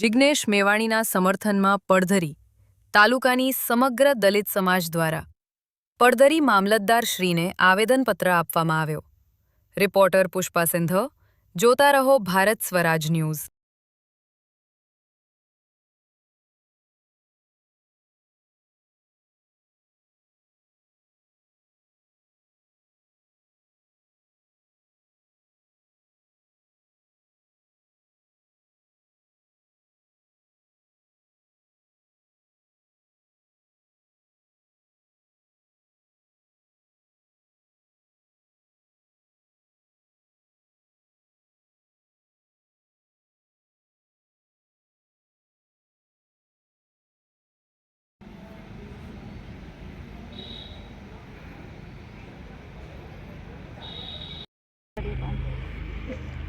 જિગ્નેશ મેવાણીના સમર્થનમાં પડધરી તાલુકાની સમગ્ર દલિત સમાજ દ્વારા પડધરી મામલતદારશ્રીને આવેદનપત્ર આપવામાં આવ્યો। રિપોર્ટર પુષ્પા સિંધ, જોતા રહો ભારત સ્વરાજ ન્યૂઝ।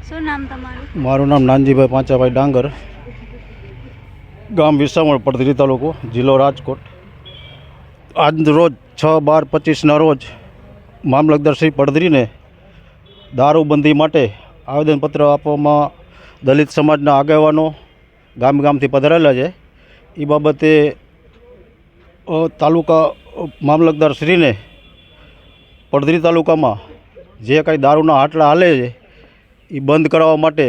શું નામ તમારું? મારું નામ નાનજીભાઈ પાંચાભાઈ ડાંગર, ગામ વિસામણ, પડધરી તાલુકો, જિલ્લો રાજકોટ। આજ રોજ 6/12/25ના રોજ મામલતદાર શ્રી પડધરીને દારૂબંધી માટે આવેદનપત્ર આપવામાં દલિત સમાજના આગેવાનો ગામથી પધારેલા છે। એ બાબતે તાલુકા મામલતદાર શ્રીને પડધરી તાલુકામાં જે કાંઈ દારૂના હાટલા હાલે છે એ બંધ કરાવવા માટે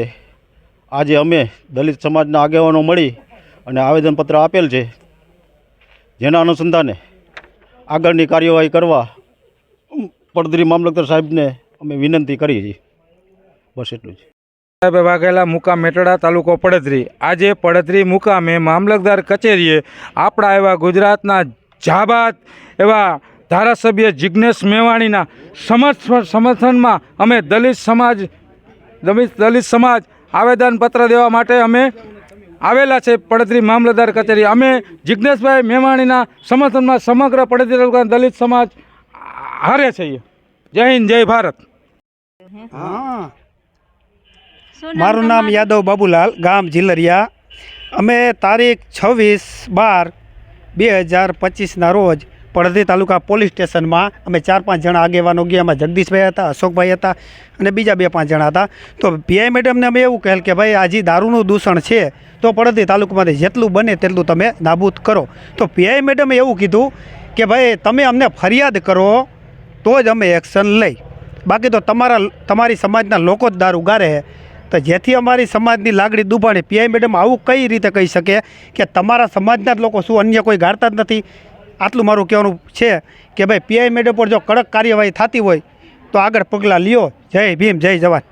આજે અમે દલિત સમાજના આગેવાનો મળી અને આવેદનપત્ર આપેલ છે, જેના અનુસંધાને આગળની કાર્યવાહી કરવા પડધરી મામલતદાર સાહેબને અમે વિનંતી કરી છે। બસ એટલું જ। સાહેબ વાઘેલા, મુકામ મેટડા, તાલુકો પડધરી। આજે પડધરી મુકામે મામલતદાર કચેરીએ આપણા એવા ગુજરાતના જાબાદ એવા ધારાસભ્ય જિગ્નેશ મેવાણીના સમર્થનમાં અમે દલિત સમાજ આવેદનપત્ર દેવા માટે અમે આવેલા છે પડધરી મામલતદાર કચેરી। અમે જિગ્નેશભાઈ મેવાણીના સમર્થનમાં સમગ્ર પડધરી તાલુકાના દલિત સમાજ હારે છીએ। જય હિન્દ, જય ભારત। મારું નામ યાદવ બાબુલાલ, ગામ જીલરિયા। અમે તારીખ 26/12/2025ના રોજ પડધરી તાલુકા પોલીસ સ્ટેશનમાં અમે 4-5 જણા આગેવાનો ગયા। એમાં જગદીશભાઈ હતા, અશોકભાઈ હતા અને બીજા 2-5 જણા હતા। તો પીઆઈ મેડમને અમે એવું કહેલ કે ભાઈ આજે દારૂનું દૂષણ છે તો પડધરી તાલુકામાંથી જેટલું બને તેટલું તમે નાબૂદ કરો। તો પીઆઈ મેડમે એવું કીધું કે ભાઈ તમે અમને ફરિયાદ કરો તો જ અમે એક્શન લઈ, બાકી તો તમારી સમાજના લોકો જ દારૂ ગારે। તો જેથી અમારી સમાજની લાગણી દુભાણી। પીઆઈ મેડમ આવું કઈ રીતે કહી શકે કે તમારા સમાજના જ લોકો, શું અન્ય કોઈ ગાળતા જ નથી? આટલું મારું કહેવાનું છે કે ભાઈ પીઆઈ મેડમ પર જો કડક કાર્યવાહી થતી હોય તો આગળ પગલાં લ્યો। જય ભીમ, જય જવાન।